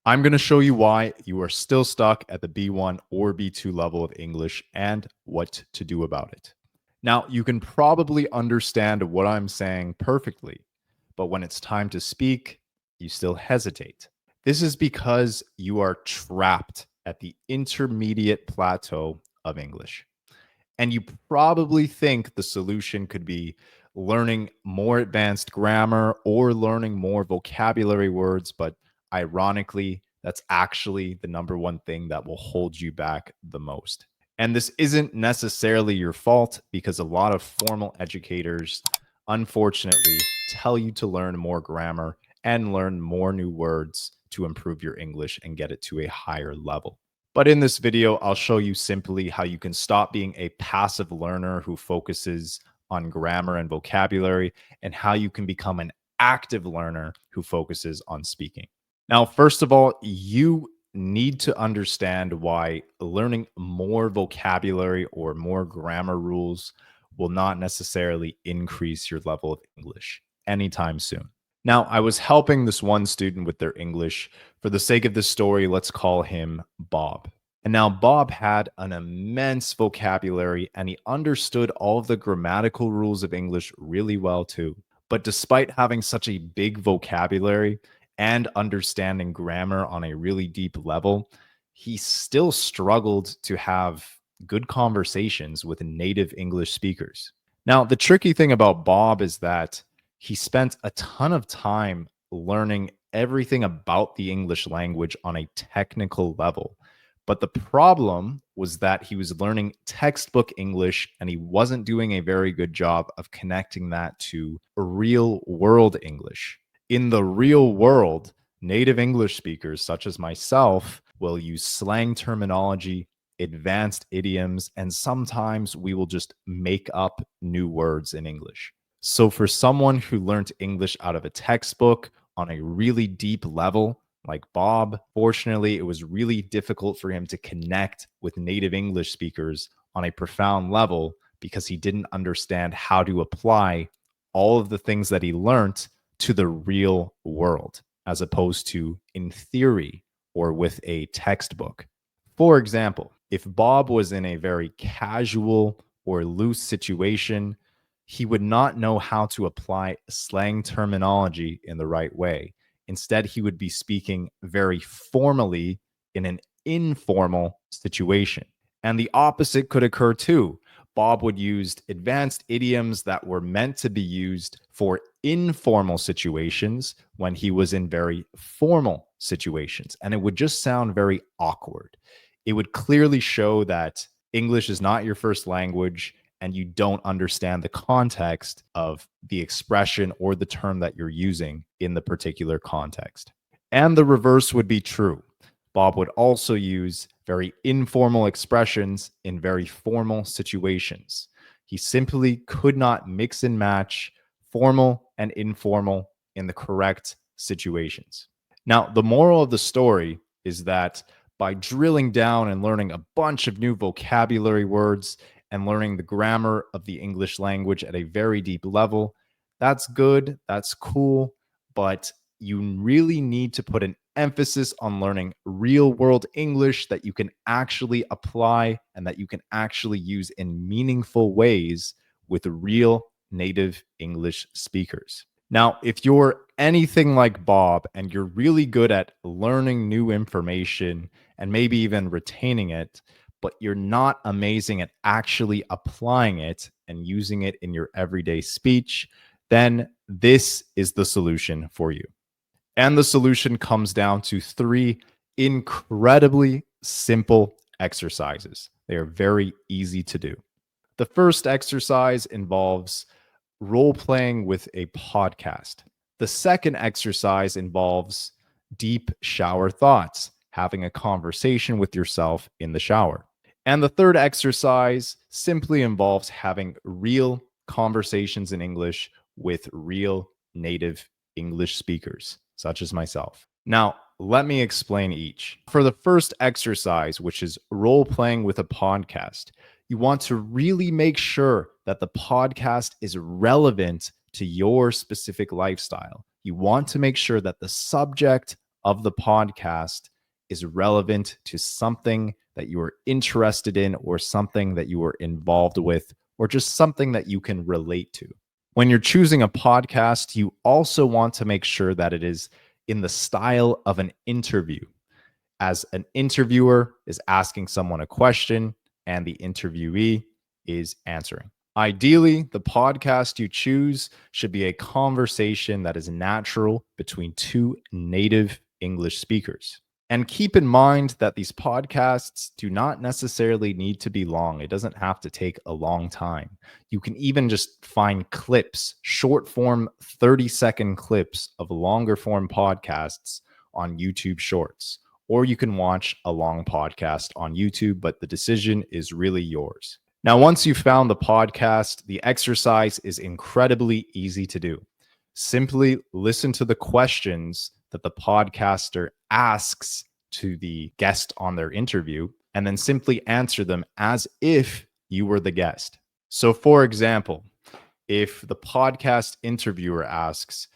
I'm going to show you why you are still stuck at the B1 or B2 level of English and what to do about it. Now, you can probably understand what I'm saying perfectly, but when it's time to speak, you still hesitate. This is because you are trapped at the intermediate plateau of English. And you probably think the solution could be learning more advanced grammar or learning more vocabulary words. But ironically, that's actually the number one thing that will hold you back the most. And this isn't necessarily your fault because a lot of formal educators, unfortunately, tell you to learn more grammar and learn more new words to improve your English and get it to a higher level. But in this video, I'll show you simply how you can stop being a passive learner who focuses on grammar and vocabulary and how you can become an active learner who focuses on speaking. Now, first of all, you need to understand why learning more vocabulary or more grammar rules will not necessarily increase your level of English anytime soon. Now, I was helping this one student with their English. For the sake of this story, let's call him Bob. And now Bob had an immense vocabulary and he understood all of the grammatical rules of English really well too. But despite having such a big vocabulary and understanding grammar on a really deep level, he still struggled to have good conversations with native English speakers. Now, the tricky thing about Bob is that he spent a ton of time learning everything about the English language on a technical level. But the problem was that he was learning textbook English and he wasn't doing a very good job of connecting that to real world English. In the real world, native English speakers such as myself will use slang terminology, advanced idioms, and sometimes we will just make up new words in English. So for someone who learned English out of a textbook on a really deep level, like Bob, fortunately, it was really difficult for him to connect with native English speakers on a profound level because he didn't understand how to apply all of the things that he learned to the real world, as opposed to in theory or with a textbook. For example, if Bob was in a very casual or loose situation, he would not know how to apply slang terminology in the right way. Instead, he would be speaking very formally in an informal situation. And the opposite could occur too. Bob would use advanced idioms that were meant to be used for informal situations when he was in very formal situations. And it would just sound very awkward. It would clearly show that English is not your first language and you don't understand the context of the expression or the term that you're using in the particular context. And the reverse would be true. Bob would also use very informal expressions in very formal situations. He simply could not mix and match formal and informal in the correct situations. Now, the moral of the story is that by drilling down and learning a bunch of new vocabulary words and learning the grammar of the English language at a very deep level, that's good, that's cool, but you really need to put an emphasis on learning real world English that you can actually apply and that you can actually use in meaningful ways with real native English speakers. Now, if you're anything like Bob and you're really good at learning new information and maybe even retaining it, but you're not amazing at actually applying it and using it in your everyday speech, then this is the solution for you. And the solution comes down to 3 incredibly simple exercises. They are very easy to do. The first exercise involves role playing with a podcast. The second exercise involves deep shower thoughts, having a conversation with yourself in the shower. And the third exercise simply involves having real conversations in English with real native English speakers, such as myself. Now, let me explain each. For the first exercise, which is role playing with a podcast, you want to really make sure that the podcast is relevant to your specific lifestyle. You want to make sure that the subject of the podcast is relevant to something that you are interested in or something that you are involved with or just something that you can relate to. When you're choosing a podcast, you also want to make sure that it is in the style of an interview, as an interviewer is asking someone a question and the interviewee is answering. Ideally, the podcast you choose should be a conversation that is natural between two native English speakers. And keep in mind that these podcasts do not necessarily need to be long. It doesn't have to take a long time. You can even just find clips, short form 30-second clips of longer form podcasts on YouTube Shorts. Or you can watch a long podcast on YouTube, but the decision is really yours. Now, once you've found the podcast, the exercise is incredibly easy to do. Simply listen to the questions that the podcaster asks to the guest on their interview, and then simply answer them as if you were the guest. So, for example, if the podcast interviewer asks,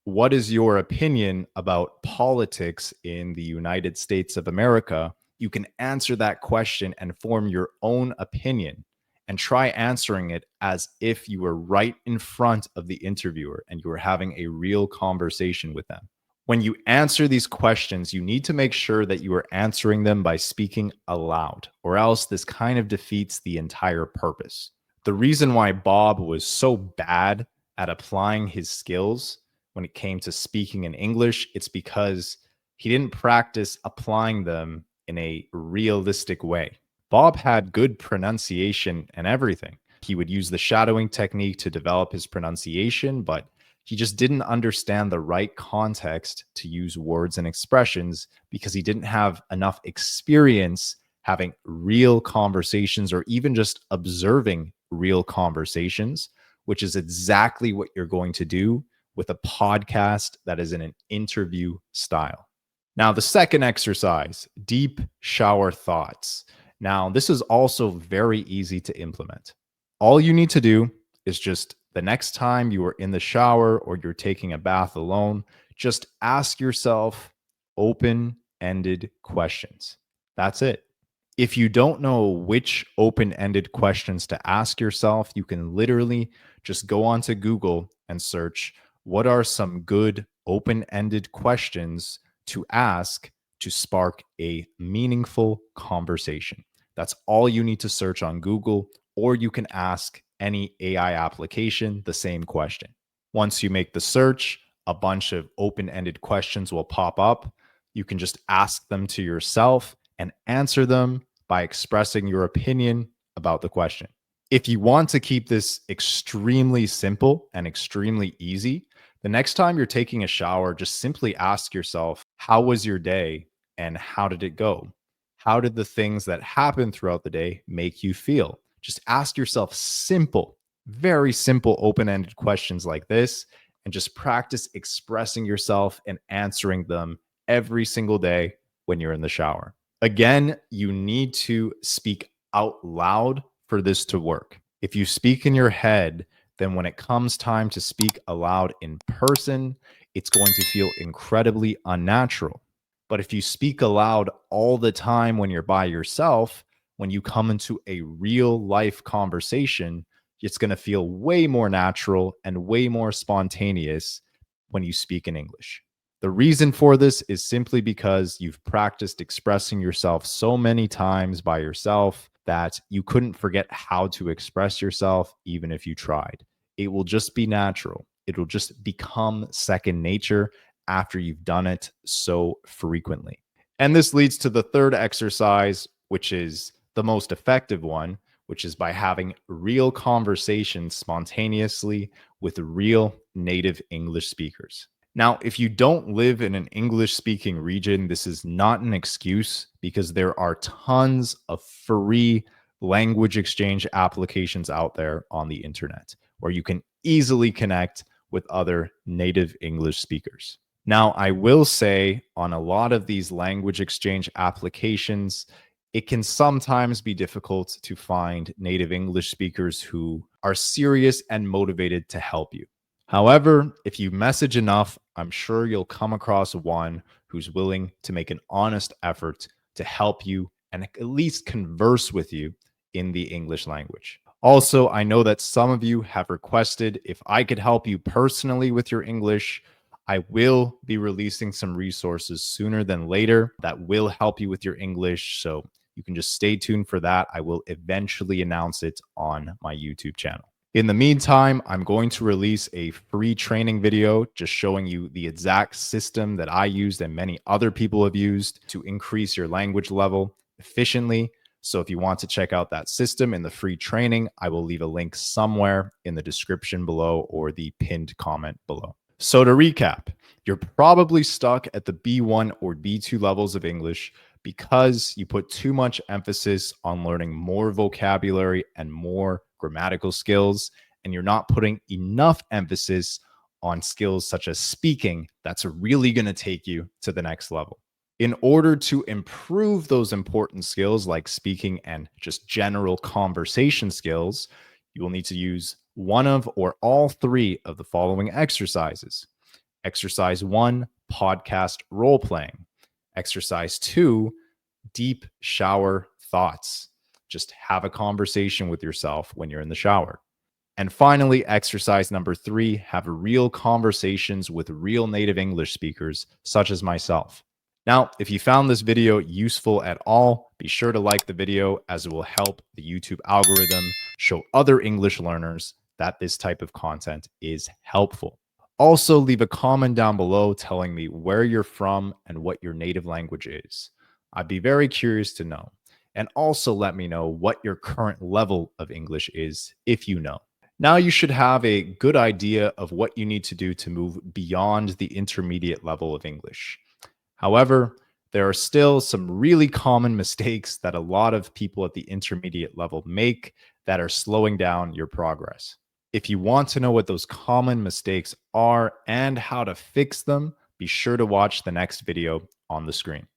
"What is your opinion about politics in the United States of America?" you can answer that question and form your own opinion and try answering it as if you were right in front of the interviewer and you were having a real conversation with them. When you answer these questions, you need to make sure that you are answering them by speaking aloud, or else this kind of defeats the entire purpose. The reason why Bob was so bad at applying his skills when it came to speaking in English, it's because he didn't practice applying them in a realistic way. Bob had good pronunciation and everything. He would use the shadowing technique to develop his pronunciation, but he just didn't understand the right context to use words and expressions because he didn't have enough experience having real conversations or even just observing real conversations, which is exactly what you're going to do with a podcast that is in an interview style. Now, the second exercise, deep shower thoughts. Now, this is also very easy to implement. All you need to do is just the next time you are in the shower or you're taking a bath alone, just ask yourself open-ended questions. That's it. If you don't know which open-ended questions to ask yourself, you can literally just go onto Google and search, what are some good open-ended questions to ask to spark a meaningful conversation? That's all you need to search on Google, or you can ask any AI application the same question. Once you make the search, a bunch of open-ended questions will pop up. You can just ask them to yourself and answer them by expressing your opinion about the question. If you want to keep this extremely simple and extremely easy, the next time you're taking a shower, just simply ask yourself, how was your day and how did it go? How did the things that happened throughout the day make you feel? Just ask yourself simple, very simple, open-ended questions like this, and just practice expressing yourself and answering them every single day when you're in the shower. Again, you need to speak out loud for this to work. If you speak in your head, then when it comes time to speak aloud in person, it's going to feel incredibly unnatural. But if you speak aloud all the time when you're by yourself, when you come into a real life conversation, it's going to feel way more natural and way more spontaneous when you speak in English. The reason for this is simply because you've practiced expressing yourself so many times by yourself that you couldn't forget how to express yourself even if you tried. It will just be natural. It will just become second nature after you've done it so frequently. And this leads to the third exercise, which is the most effective one, which is by having real conversations spontaneously with real native English speakers. Now, if you don't live in an English-speaking region, this is not an excuse because there are tons of free language exchange applications out there on the internet where you can easily connect with other native English speakers. Now, I will say on a lot of these language exchange applications, it can sometimes be difficult to find native English speakers who are serious and motivated to help you. However, if you message enough, I'm sure you'll come across one who's willing to make an honest effort to help you and at least converse with you in the English language. Also, I know that some of you have requested if I could help you personally with your English. I will be releasing some resources sooner than later that will help you with your English. So you can just stay tuned for that. I will eventually announce it on my YouTube channel. In the meantime, I'm going to release a free training video just showing you the exact system that I used and many other people have used to increase your language level efficiently. So if you want to check out that system in the free training, I will leave a link somewhere in the description below or the pinned comment below. So to recap, you're probably stuck at the B1 or B2 levels of English because you put too much emphasis on learning more vocabulary and more grammatical skills, and you're not putting enough emphasis on skills such as speaking that's really going to take you to the next level. In order to improve those important skills like speaking and just general conversation skills, you will need to use one of or all three of the following exercises. Exercise 1, podcast role playing. Exercise 2, deep shower thoughts. Just have a conversation with yourself when you're in the shower. And finally, exercise number 3, have real conversations with real native English speakers, such as myself. Now, if you found this video useful at all, be sure to like the video as it will help the YouTube algorithm show other English learners that this type of content is helpful. Also, leave a comment down below telling me where you're from and what your native language is. I'd be very curious to know. And also let me know what your current level of English is, if you know. Now you should have a good idea of what you need to do to move beyond the intermediate level of English. However, there are still some really common mistakes that a lot of people at the intermediate level make that are slowing down your progress. If you want to know what those common mistakes are and how to fix them, be sure to watch the next video on the screen.